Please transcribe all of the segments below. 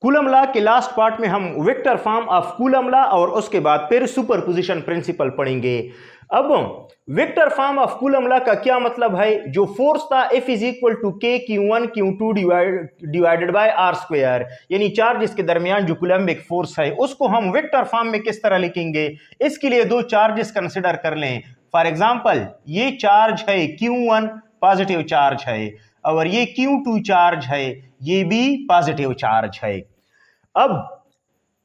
Coulomb law के last part में हम vector form of Coulomb law और उसके बाद फिर सुपरपोजिशन प्रिंसिपल पढ़ेंगे। अब vector form of Coulomb law का क्या मतलब है? जो फोर्स था F is equal to K Q1 Q2 divided by R square, यानी चार्ज के दरमियान जो कूलम्बिक फोर्स है उसको हम वेक्टर फॉर्म में किस तरह लिखेंगे? इसके लिए दो चार्जेस कंसिडर कर लें। फॉर एग्जांपल ये चार्ज है Q1 पॉजिटिव चार्ज है और ये Q2 चार्ज है, ये भी पॉजिटिव चार्ज है। अब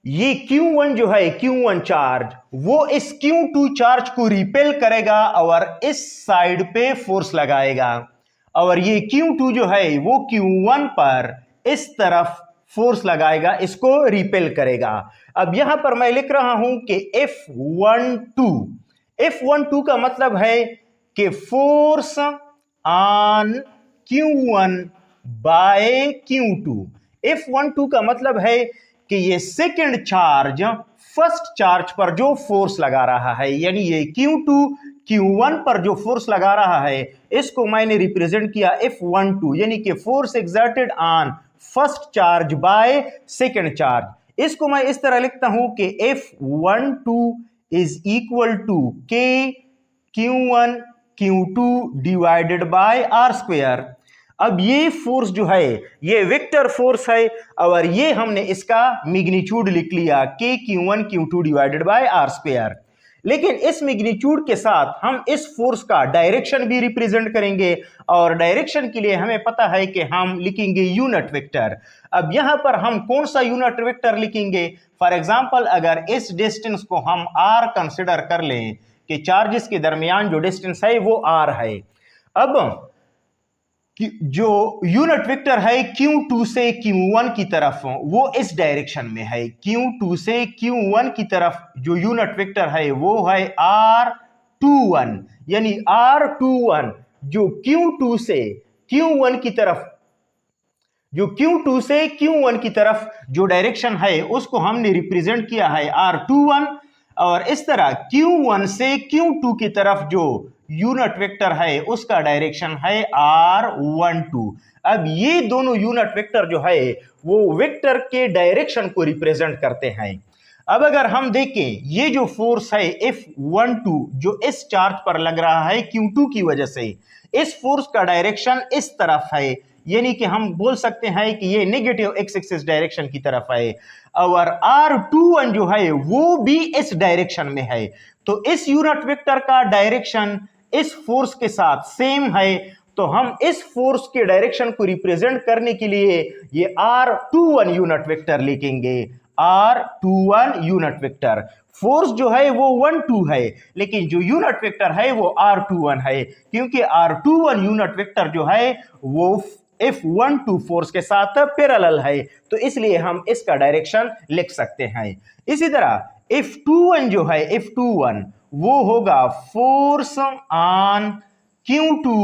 ये Q1 जो है Q1 चार्ज वो इस Q2 चार्ज को रिपेल करेगा और इस साइड पे फोर्स लगाएगा, और ये Q2 जो है वो Q1 पर इस तरफ फोर्स लगाएगा, इसको रिपेल करेगा। अब यहां पर मैं लिख रहा हूं कि F12 का मतलब है कि force on Q1 bye Q2। F12 का मतलब है कि ये सेकंड चार्ज फर्स्ट चार्ज पर जो फोर्स लगा रहा है, यानी ये Q2 Q1 पर जो फोर्स लगा रहा है इसको मैंने रिप्रेजेंट किया F12, यानी कि force exerted on first charge by second charge. इसको मैं इस तरह लिखता हूं कि F12 is equal to K Q1 Q2 divided by R square. अब ये फोर्स जो है ये वेक्टर फोर्स है और ये हमने इसका मैग्नीट्यूड लिख लिया K Q1 Q2 divided by R square. लेकिन इस मैग्नीट्यूड के साथ हम इस फोर्स का डायरेक्शन भी रिप्रेजेंट करेंगे, और डायरेक्शन के लिए हमें पता है कि हम लिखेंगे यूनिट वेक्टर। अब यहां पर हम कौन सा यूनिट वेक्टर लिखेंगे? फॉर एग्जांपल अगर इस डिस्टेंस को हम R कंसिडर कर लें कि चार्जेस के दरमियान जो डिस्टेंस है वो R है। अब जो यूनिट वेक्टर है Q2 से Q1 की तरफ वो इस डायरेक्शन में है। Q2 से Q1 की तरफ जो यूनिट वेक्टर है वो है R21, यानी R21 जो Q2 से Q1 की तरफ जो डायरेक्शन है उसको हमने रिप्रेजेंट किया है R21, और इस तरह Q1 से Q2 की तरफ जो यूनिट वेक्टर है उसका डायरेक्शन है R12। अब ये दोनों यूनिट वेक्टर जो है वो वेक्टर के डायरेक्शन को रिप्रेजेंट करते हैं। अब अगर हम देखें ये जो फोर्स है F12 जो इस चार्ज पर लग रहा है Q2 की वजह से, इस फोर्स का डायरेक्शन इस तरफ है, यानी कि हम बोल सकते हैं कि ये नेगेटिव एक्स एक्सिस डायरेक्शन की तरफ है, और R21 जो है वो भी इस डायरेक्शन में है। तो इस यूनिट वेक्टर का डायरेक्शन इस फोर्स के साथ सेम है, तो हम इस फोर्स के डायरेक्शन को रिप्रेजेंट करने के लिए ये R21 यूनिट वेक्टर लिखेंगे। R21 यूनिट वेक्टर, फोर्स जो है वो 1-2 है लेकिन जो यूनिट वेक्टर है वो R21 है, क्योंकि R21 यूनिट वेक्टर जो है वो F12 फोर्स के साथ पैरेलल है, तो इसलिए हम इसका डायरेक्शन लिख सकते हैं। इसी तरह F21 जो है F21 वो होगा force on Q2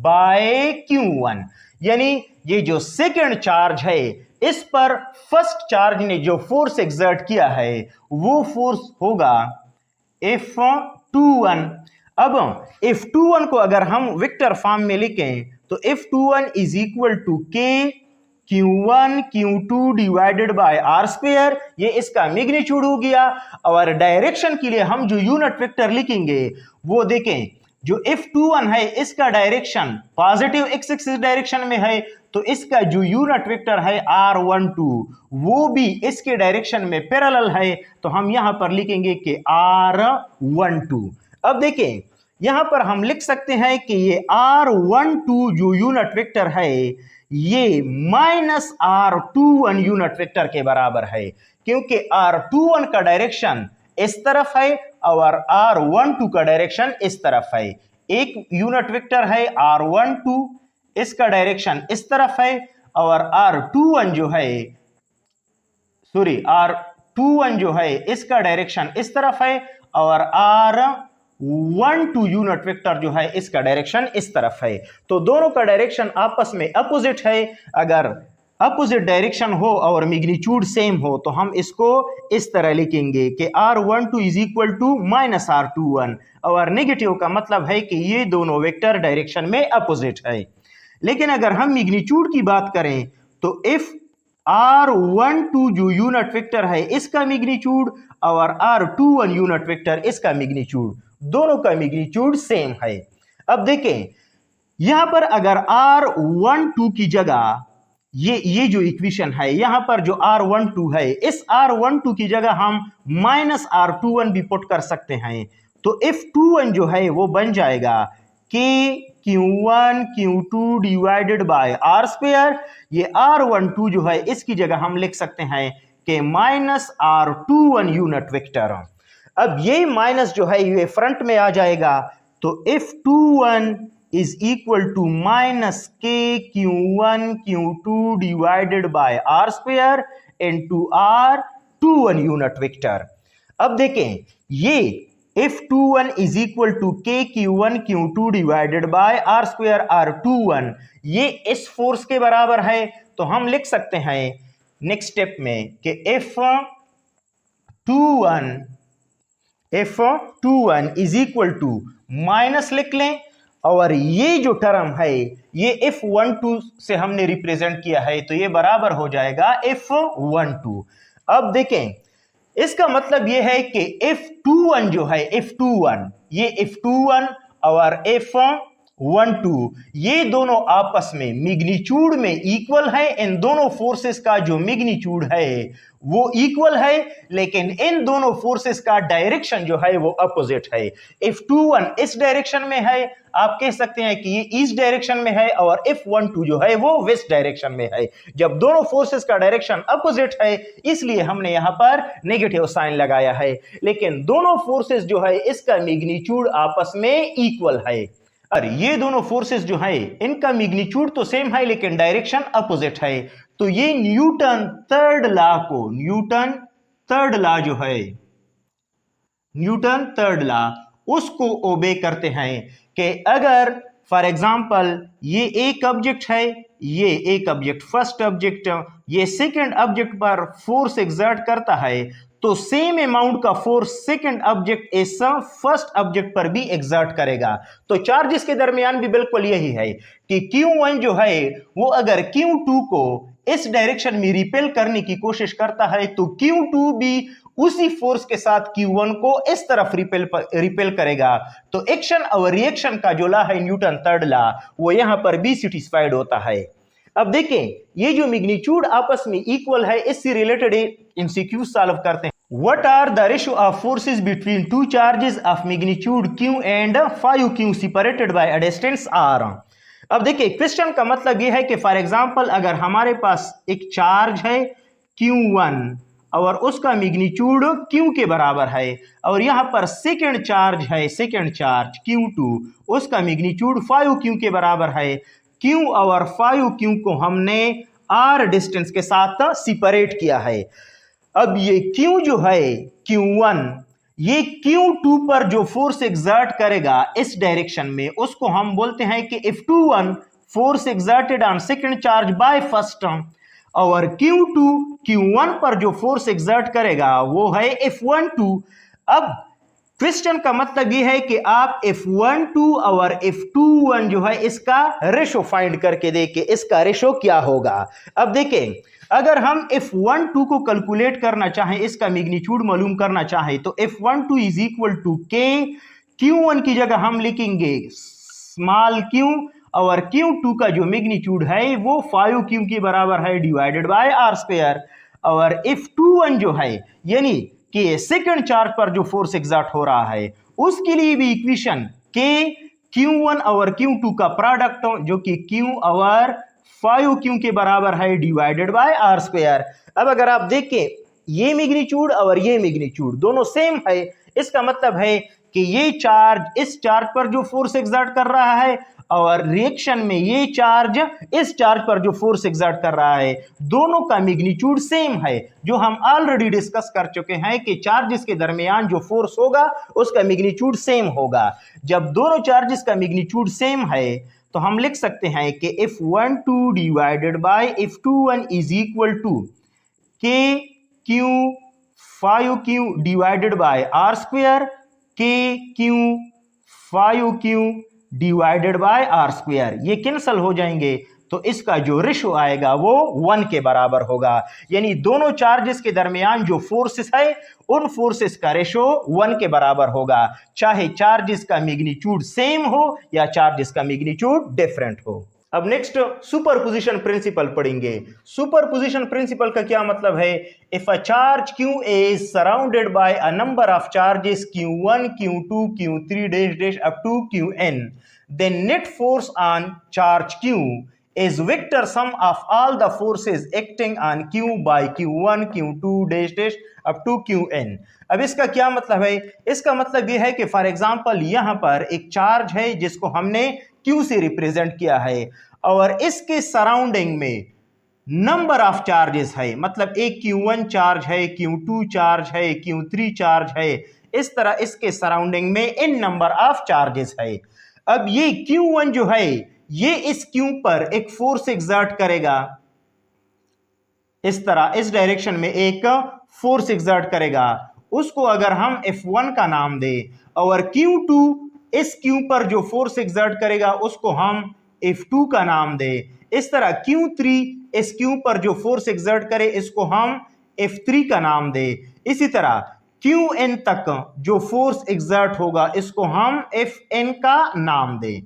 bye Q1, यानी ये जो सेकंड चार्ज है इस पर फर्स्ट चार्ज ने जो फोर्स एक्सर्ट किया है वो फोर्स होगा F21। अब F21 को अगर हम वेक्टर फॉर्म में लिखें तो F21 is equal to K Q1 Q2 divided by R square, ये इसका मैग्नीट्यूड हो गया। और डायरेक्शन के लिए हम जो यूनिट वेक्टर लिखेंगे वो देखें, जो F21 है इसका direction positive x axis direction में है, तो इसका जो यूनिट वेक्टर है R12 वो भी इसके डायरेक्शन में पैरेलल है, तो हम यहां पर लिखेंगे कि R12। अब देखें यहां पर हम लिख सकते हैं कि ये R12 जो यूनिट वेक्टर है ये -R21 यूनिट वेक्टर के बराबर है, क्योंकि R21 का डायरेक्शन इस तरफ है और R12 का डायरेक्शन इस तरफ है। एक यूनिट वेक्टर है R12, इसका डायरेक्शन इस तरफ है, और R21 जो है इसका डायरेक्शन इस तरफ है, और R12 यूनिट वेक्टर जो है इसका डायरेक्शन इस तरफ है। तो दोनों का डायरेक्शन आपस में अपोजिट है। अगर अपोजिट डायरेक्शन हो और मैग्नीट्यूड सेम हो तो हम इसको इस तरह लिखेंगे कि R12 is equal to -R21, और नेगेटिव का मतलब है कि ये दोनों वेक्टर डायरेक्शन में अपोजिट है। लेकिन अगर हम मैग्नीट्यूड की बात करें तो R12 जो यूनिट वेक्टर है इसका मैग्नीट्यूड और R21 यूनिट वेक्टर इसका मैग्नीट्यूड, दोनों का मैग्नीट्यूड सेम है। अब देखें यहां पर अगर R12 की जगह ये जो इक्वेशन है यहां पर जो R12 है, इस R12 की जगह हम -R21 भी पुट कर सकते हैं। तो F21 जो है वो बन जाएगा K Q1 Q2 divided by R square. ये R12 जो है इसकी जगह हम लिख सकते हैं कि -R21 यूनिट वेक्टर। अब ये माइनस जो है ये फ्रंट में आ जाएगा, तो F21 is equal to minus K Q1 Q2 divided by R square into R21 unit vector. अब देखें ये F21 is equal to K Q1 Q2 divided by R square R21, ये इस फोर्स के बराबर है। तो हम लिख सकते हैं नेक्स्ट स्टेप में कि F21 is equal to minus लिख लें, और ये जो टर्म है ये F12 से हमने रिप्रेजेंट किया है, तो ये बराबर हो जाएगा F12। अब देखें इसका मतलब ये है कि F21 जो है F21, ये F21 और F12 ये दोनों आपस में मैग्नीट्यूड में इक्वल है। इन दोनों फोर्सेस का जो मैग्नीट्यूड है वो इक्वल है, लेकिन इन दोनों फोर्सेस का डायरेक्शन जो है वो अपोजिट है। F21 इस डायरेक्शन में है, आप कह सकते हैं कि ये ईस्ट डायरेक्शन में है, और F12 जो है वो वेस्ट डायरेक्शन में है। जब दोनों फोर्सेस का डायरेक्शन अपोजिट है इसलिए हमने यहां पर नेगेटिव साइन लगाया है, लेकिन दोनों फोर्सेस जो है इसका मैग्नीट्यूड आपस में इक्वल है। और ये दोनों फोर्सेस जो है इनका मैग्नीट्यूड तो सेम है लेकिन डायरेक्शन अपोजिट है। तो ये न्यूटन थर्ड लॉ जो है, न्यूटन थर्ड लॉ उसको ओबे करते हैं कि अगर फॉर एग्जांपल ये एक ऑब्जेक्ट है, ये एक ऑब्जेक्ट फर्स्ट ऑब्जेक्ट, ये सेकंड ऑब्जेक्ट पर फोर्स एक्सर्ट करता है, तो सेम अमाउंट का फोर्स सेकंड ऑब्जेक्ट इस फर्स्ट ऑब्जेक्ट पर भी एक्सर्ट करेगा। तो चार्जेस के दरमियान भी बिल्कुल यही है कि Q1 जो है वो अगर Q2 को इस डायरेक्शन में रिपेल करने की कोशिश करता है तो Q2 भी उसी फोर्स के साथ Q1 को इस तरफ रिपेल करेगा। तो एक्शन और रिएक्शन का जो लॉ है न्यूटन थर्ड लॉ, वो यहां पर भी सेटिस्फाइड होता है। अब देखें ये जो मैग्नीट्यूड आपस में इक्वल है, इससे रिलेटेड एमसीक्यू सॉल्व करते हैं। What are the ratio of forces between two charges of magnitude Q and 5Q separated by a distance R? अब देखिए क्वेश्चन का मतलब यह है कि फॉर एग्जांपल अगर हमारे पास एक चार्ज है Q1 और उसका मैग्नीट्यूड Q के बराबर है, और यहां पर सेकंड चार्ज है, सेकंड चार्ज Q2, उसका मैग्नीट्यूड 5Q के बराबर है। Q और 5Q को हमने R डिस्टेंस के साथ सेपरेट किया है। अब ये Q जो है Q1, ये Q2 पर जो फोर्स एक्सर्ट करेगा इस डायरेक्शन में, उसको हम बोलते हैं कि F21 force exerted on second charge by first term, और Q2 Q1 पर जो फोर्स एक्सर्ट करेगा वो है F12। अब क्वेश्चन का मतलब ये है कि आप F12 और F21 जो है इसका रेशो फाइंड करके देखें इसका रेशो क्या होगा। अब देखें अगर हम F12 को कैलकुलेट करना चाहें, इसका मैग्नीट्यूड मालूम करना चाहें, तो F12 is equal to K, Q1 की जगह हम लिखेंगे स्मॉल q, और Q2 का जो मैग्नीट्यूड है वो 5Q के बराबर है डिवाइडेड बाय R स्क्वायर, और F21 जो है यानी कि सेकंड चार्ज पर जो फोर्स एक्सर्ट हो रहा है उसके लिए भी इक्वेशन K Q1 और Q2 का प्रोडक्ट जो कि Q और 5Q के बराबर है डिवाइडेड बाय R स्क्वायर। अब अगर आप देखें ये मैग्नीट्यूड और ये मैग्नीट्यूड दोनों सेम है, इसका मतलब है कि ये चार्ज इस चार्ज पर जो फोर्स एक्सर्ट कर रहा है और रिएक्शन में ये चार्ज इस चार्ज पर जो फोर्स एक्सर्ट कर रहा है, दोनों का मैग्नीट्यूड सेम है, जो हम ऑलरेडी डिस्कस कर चुके हैं कि चार्जेस के दरमियान जो फोर्स होगा उसका मैग्नीट्यूड सेम होगा। जब दोनों चार्जेस का मैग्नीट्यूड सेम है तो हम लिख सकते हैं कि F12 divided by F21 is equal to K Q 5Q divided by R square, K Q 5Q divided by R square, ये कैंसल हो जाएंगे तो इसका जो रेशो आएगा वो 1 के बराबर होगा। यानी दोनों चार्जेस के दरमियान जो फोर्सेस है उन फोर्सेस का रेशो 1 के बराबर होगा, चाहे चार्जेस का मैग्नीट्यूड सेम हो या चार्जेस का मैग्नीट्यूड डिफरेंट हो। अब नेक्स्ट सुपरपोजिशन प्रिंसिपल पढ़ेंगे। सुपरपोजिशन प्रिंसिपल का क्या मतलब है? If a charge Q is surrounded by a number of charges Q1, Q2, Q3 dash dash up to Qn, then net force on charge Q is vector sum of all the forces acting on Q by Q1, Q2 dash dash up to Qn। अब इसका क्या मतलब है? इसका मतलब यह है कि फॉर एग्जांपल यहां पर एक चार्ज है जिसको हमने Q से रिप्रेजेंट किया है और इसके सराउंडिंग में नंबर ऑफ चार्जेस है, मतलब एक Q1 चार्ज है, Q2 चार्ज है, Q3 चार्ज है, इस तरह इसके सराउंडिंग में इन नंबर ऑफ चार्जेस है। अब ये Q1 जो है ये इस Q पर एक फोर्स एक्सर्ट करेगा, इस तरह इस डायरेक्शन में एक फोर्स एक्सर्ट करेगा, उसको अगर हम F1 का नाम दे और Q2 इस Q पर जो फोर्स एक्सर्ट करेगा उसको हम F2 का नाम दे, इस तरह Q3 इस Q पर जो फोर्स एक्सर्ट करे इसको हम F3 का नाम दे, इसी तरह Qn तक जो फोर्स एक्सर्ट होगा इसको हम Fn का नाम दे।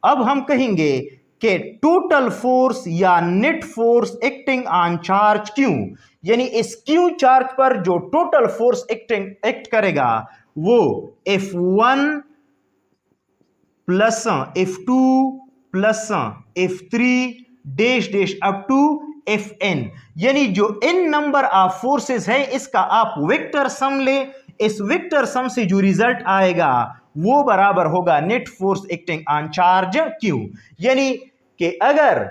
अब हम कहेंगे कि टोटल फोर्स या net force acting on charge Q, यानी इस Q चार्ज पर जो टोटल फोर्स एक्ट करेगा वो F1 plus F2 plus F3 dash dash up to Fn, यानी जो इन नंबर ऑफ फोर्सेस है इसका आप वेक्टर सम ले, इस वेक्टर सम से जो रिजल्ट आएगा वो बराबर होगा net force acting on charge Q। यानी कि अगर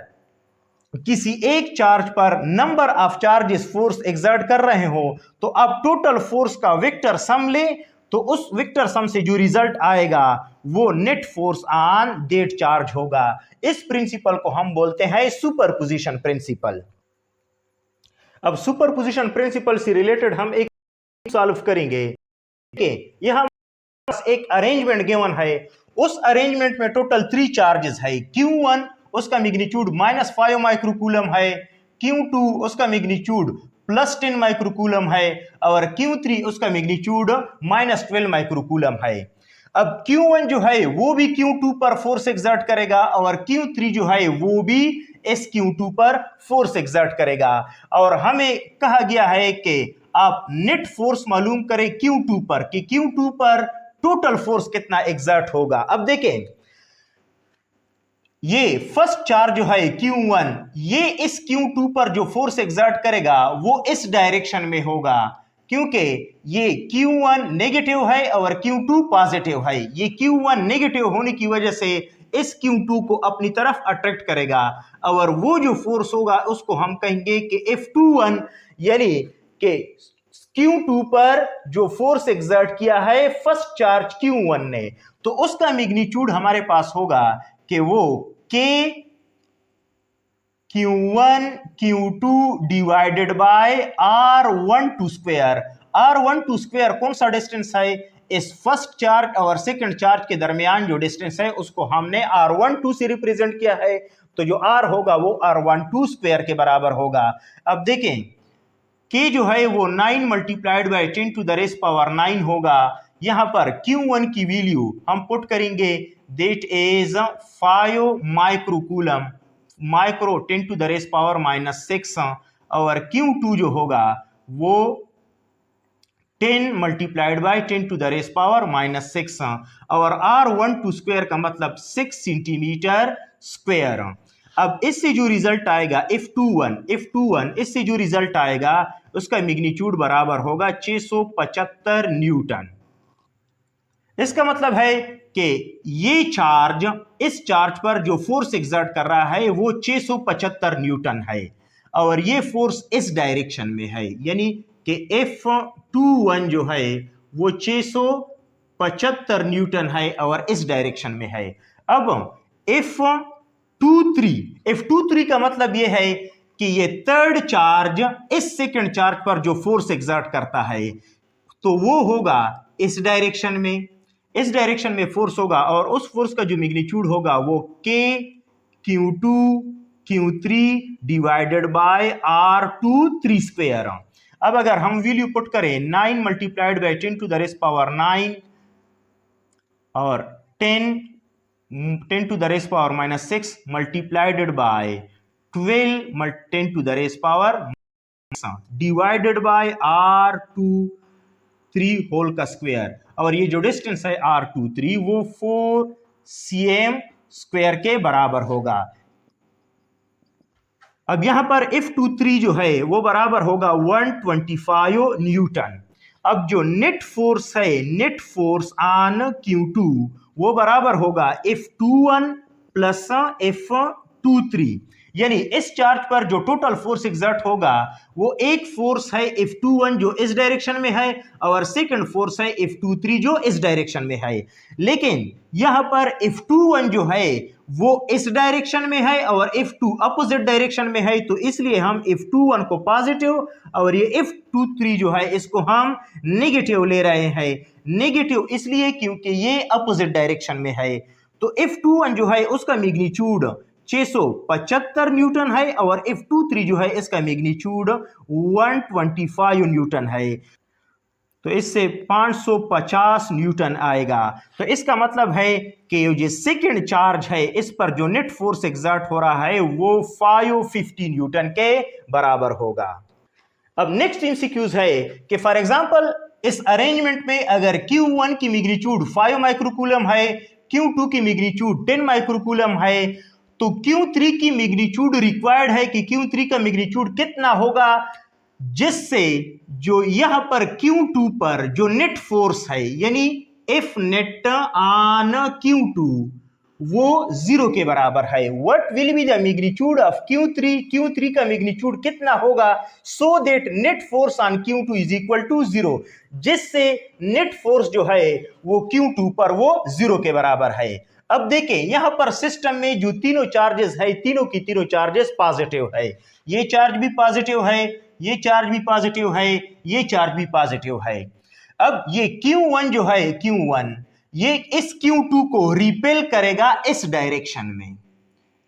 किसी एक चार्ज पर number of charges force exert कर रहे हो तो आप टोटल फोर्स का वेक्टर सम ले, तो उस वेक्टर सम से जो रिजल्ट आएगा वो net force on that charge होगा। इस प्रिंसिपल को हम बोलते हैं सुपरपोजिशन प्रिंसिपल। अब सुपरपोजिशन प्रिंसिपल से रिलेटेड हम एक सॉल्व करेंगे कि यहां एक अरेंजमेंट गिवन है, उस अरेंजमेंट में टोटल 3 चार्जेस है। Q1 उसका मैग्नीट्यूड -5 माइक्रोकूलम है, Q2 उसका मैग्नीट्यूड +10 माइक्रोकूलम है और Q3 उसका मैग्नीट्यूड -12 माइक्रोकूलम है। अब Q1 जो है वो भी Q2 पर फोर्स एक्सर्ट करेगा और Q3 जो है वो भी इस Q2 पर फोर्स एक्सर्ट करेगा, और हमें कहा गया है कि आप नेट फोर्स मालूम करें Q2 पर कि Q2 पर टोटल फोर्स कितना एक्सर्ट होगा। अब देखें ये फर्स्ट चार्ज जो है Q1, ये इस Q2 पर जो फोर्स एक्सर्ट करेगा वो इस डायरेक्शन में होगा, क्योंकि ये Q1 नेगेटिव है और Q2 पॉजिटिव है। ये Q1 नेगेटिव होने की वजह से इस Q2 को अपनी तरफ अट्रैक्ट करेगा और वो जो फोर्स होगा उसको हम कहेंगे कि F21, यानी कि Q2 पर जो फोर्स एक्सर्ट किया है फर्स्ट चार्ज Q1 ने, तो उसका मैग्नीट्यूड हमारे पास होगा कि वो K Q1 Q2 divided by R12 square. R12 square कौन सा डिस्टेंस है? इस फर्स्ट चार्ज और सेकंड चार्ज के दरमियान जो डिस्टेंस है उसको हमने R12 से रिप्रेजेंट किया है, तो जो R होगा वो R12 स्क्वायर के बराबर होगा। अब देखें K जो है वो 9 multiplied by 10 to the raise power 9 होगा। यहां पर Q1 की वैल्यू हम पुट करेंगे, that is 5 microcoulomb, micro 10 to the raise power -6, और Q2 जो होगा वो 10 multiplied by 10 to the raise power -6, और R12 स्क्वायर का मतलब 6 सेंटीमीटर स्क्वायर। अब इससे जो रिजल्ट आएगा F21 इससे जो रिजल्ट आएगा उसका मैग्नीट्यूड बराबर होगा 675 न्यूटन। इसका मतलब है कि ये चार्ज इस चार्ज पर जो फोर्स एक्सर्ट कर रहा है वो 675 न्यूटन है और ये फोर्स इस डायरेक्शन में है, यानी कि F21 जो है वो 675 न्यूटन है और इस डायरेक्शन में है। अब F23 का मतलब ये है कि ये थर्ड चार्ज इस सेकंड चार्ज पर जो फोर्स एक्सर्ट करता है तो वो होगा इस डायरेक्शन में फोर्स होगा और उस फोर्स का जो मैग्नीट्यूड होगा वो K Q2 Q3 divided by R2 3 square. अब अगर हम वैल्यू पुट करें 9 multiplied by 10 to the raise power 9 और 10 to the raise power minus 6 multiplied by 12 10 to the raise power divided by R2 3 whole का square. और ये जो distance है R2 3 वो 4 cm स्क्वायर के बराबर होगा। अब यहां पर F23 जो है वो बराबर होगा 125 न्यूटन। अब जो नेट फोर्स है, नेट फोर्स ऑन Q2 वो बराबर होगा F21 प्लस F23, यानी इस चार्ज पर जो टोटल फोर्स एग्जर्ट होगा वो एक फोर्स है F21 जो इस डायरेक्शन में है और सेकंड फोर्स है F23 जो इस डायरेक्शन में है। लेकिन यहां पर F21 जो है वो इस डायरेक्शन में है और F2 अपोजिट डायरेक्शन में है, तो इसलिए हम F21 को पॉजिटिव और ये F23 जो है इसको हम नेगेटिव ले रहे हैं। नेगेटिव इसलिए क्योंकि ये अपोजिट डायरेक्शन में है। तो F21 जो है उसका मैग्नीट्यूड 675 न्यूटन है और F23 जो है इसका मैग्नीट्यूड 125 न्यूटन है। तो इससे 550 न्यूटन आएगा। तो इसका मतलब है कि जो सेकंड चार्ज है इस पर जो नेट फोर्स एग्जर्ट हो रहा है वो 550 न्यूटन के बराबर होगा। अब नेक्स्ट एमसीक्यूज है कि फॉर एग्जांपल इस अरेंजमेंट में अगर Q1 की मैग्नीट्यूड 5 माइक्रोकूलम है, Q2 की मैग्नीट्यूड 10 माइक्रोकूलम है, तो Q3 की मैग्नीट्यूड रिक्वायर्ड है कि Q3 का मैग्नीट्यूड कितना होगा, जिससे जो यहां पर Q2 पर जो नेट फोर्स है यानी F नेट ऑन Q2 वो 0 के बराबर है। What will be the magnitude of Q3? Q3 का मैग्नीट्यूड कितना होगा so that net force on Q2 is equal to 0, जिससे नेट फोर्स जो है वो Q2 पर वो 0 के बराबर है। अब देखें यहां पर सिस्टम में जो तीनों चार्जेस है, तीनों की तीनों चार्जेस पॉजिटिव है। ये चार्ज भी पॉजिटिव है, ये चार्ज भी पॉजिटिव है, ये चार्ज भी पॉजिटिव है। अब ये Q1 जो है Q1 ये इस Q2 को रिपेल करेगा इस डायरेक्शन में,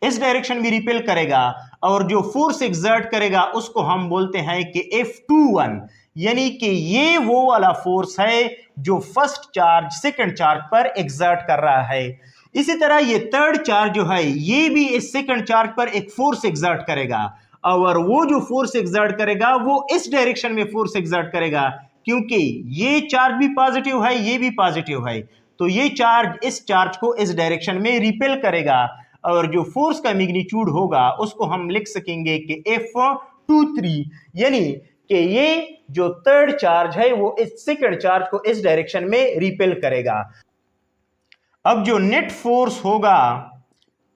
इस डायरेक्शन में रिपेल करेगा और जो फोर्स एग्जर्ट करेगा उसको हम बोलते हैं कि F21, यानी कि ये वो वाला फोर्स है जो फर्स्ट चार्ज सेकंड चार्ज पर एग्जर्ट कर रहा है। इसी तरह ये थर्ड चार्ज जो है ये भी इस सेकंड चार्ज पर एक फोर्स एग्जर्ट करेगा और वो जो फोर्स एग्जर्ट करेगा वो इस डायरेक्शन में फोर्स एग्जर्ट करेगा, क्योंकि ये चार्ज भी पॉजिटिव है, ये भी पॉजिटिव है, तो ये चार्ज इस चार्ज को इस डायरेक्शन में रिपेल करेगा और जो फोर्स का मैग्नीट्यूड होगा उसको हम लिख सकेंगे कि F23, यानी कि ये जो थर्ड चार्ज है वो इस सेकंड चार्ज को इस डायरेक्शन में रिपेल करेगा। अब जो नेट फोर्स होगा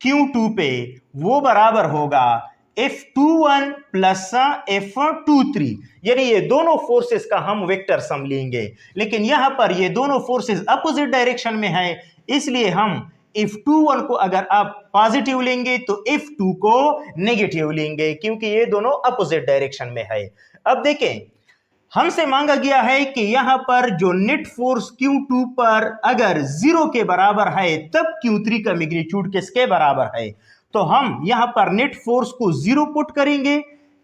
Q2 पे वो बराबर होगा F21 प्लस F23, यानी ये दोनों फोर्सेस का हम वेक्टर सम लेंगे, लेकिन यहां पर ये दोनों फोर्सेस अपोजिट डायरेक्शन में है, इसलिए हम F21 को अगर आप पॉजिटिव लेंगे तो F2 को नेगेटिव लेंगे, क्योंकि ये दोनों अपोजिट डायरेक्शन में है। अब देखें हमसे मांगा गया है कि यहां पर जो नेट फोर्स Q2 पर अगर 0 के बराबर है तब Q3 का मैग्नीट्यूड किसके बराबर है। तो हम यहां पर नेट फोर्स को 0 पुट करेंगे,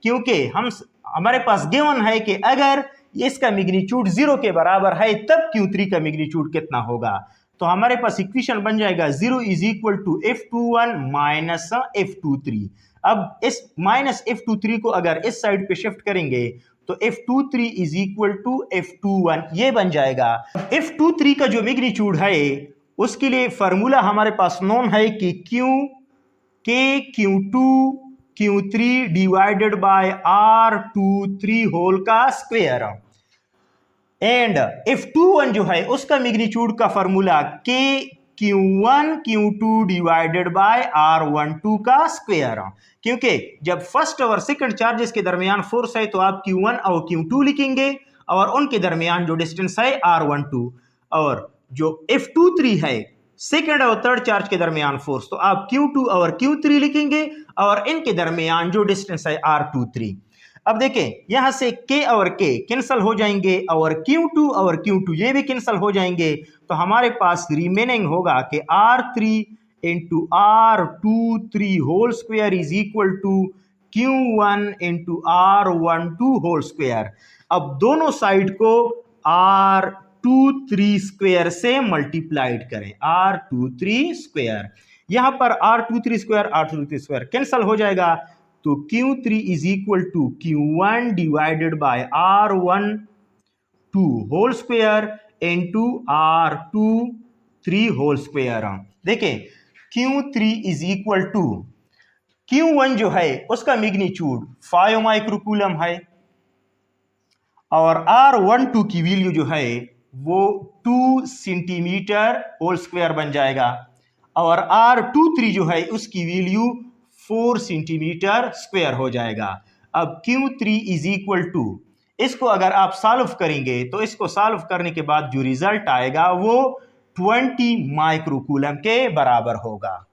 क्योंकि हमारे पास गिवन है कि अगर इसका मैग्नीट्यूड 0 के बराबर है तब Q3 का मैग्नीट्यूड कितना होगा। तो हमारे पास इक्वेशन बन जाएगा 0 is equal to F21 minus F23। अब इस माइनस F23 को अगर इस साइड पे शिफ्ट करेंगे तो F23 is equal to F21 ये बन जाएगा। F23 का जो मैग्नीट्यूड है उसके लिए फॉर्मूला हमारे पास नोन है कि Q2 Q3 divided by R23 whole का स्क्वायर, एंड F21 जो है उसका मैग्नीट्यूड का formula Q1 Q2 divided by R12 का स्क्वायर, क्योंकि जब फर्स्ट और सेकंड चार्जेस के दरमियान फोर्स है तो आप Q1 और Q2 लिखेंगे और उनके दरमियान जो डिस्टेंस है R12, और जो F23 है सेकंड और थर्ड चार्ज के दरमियान फोर्स, तो आप Q2 और Q3 लिखेंगे और इनके दरमियान जो डिस्टेंस है R23। अब देखें यहां से K और K कैंसिल हो जाएंगे और Q2 और Q2 ये भी कैंसिल हो जाएंगे, तो हमारे पास रिमेनिंग होगा कि R3 into R23 whole square is equal to Q1 into R12 whole square. अब दोनों साइड को R23 स्क्वायर से मल्टीप्लाइड करें, R23 स्क्वायर। यहां पर R23 square R23 square cancel हो जाएगा, तो Q3 is equal to Q1 divided by R12 whole square into R23 whole square. देखिए Q3 is equal to Q1 जो है उसका मैग्नीट्यूड 5 माइक्रोकूलम है और R12 की वैल्यू जो है वो 2 सेंटीमीटर होल स्क्वायर बन जाएगा और R23 जो है उसकी वैल्यू 4 सेंटीमीटर स्क्वायर हो जाएगा। अब Q3 इज इक्वल टू, इसको अगर आप सॉल्व करेंगे तो इसको सॉल्व करने के बाद जो रिजल्ट आएगा वो 20 माइक्रोकूलम के बराबर होगा।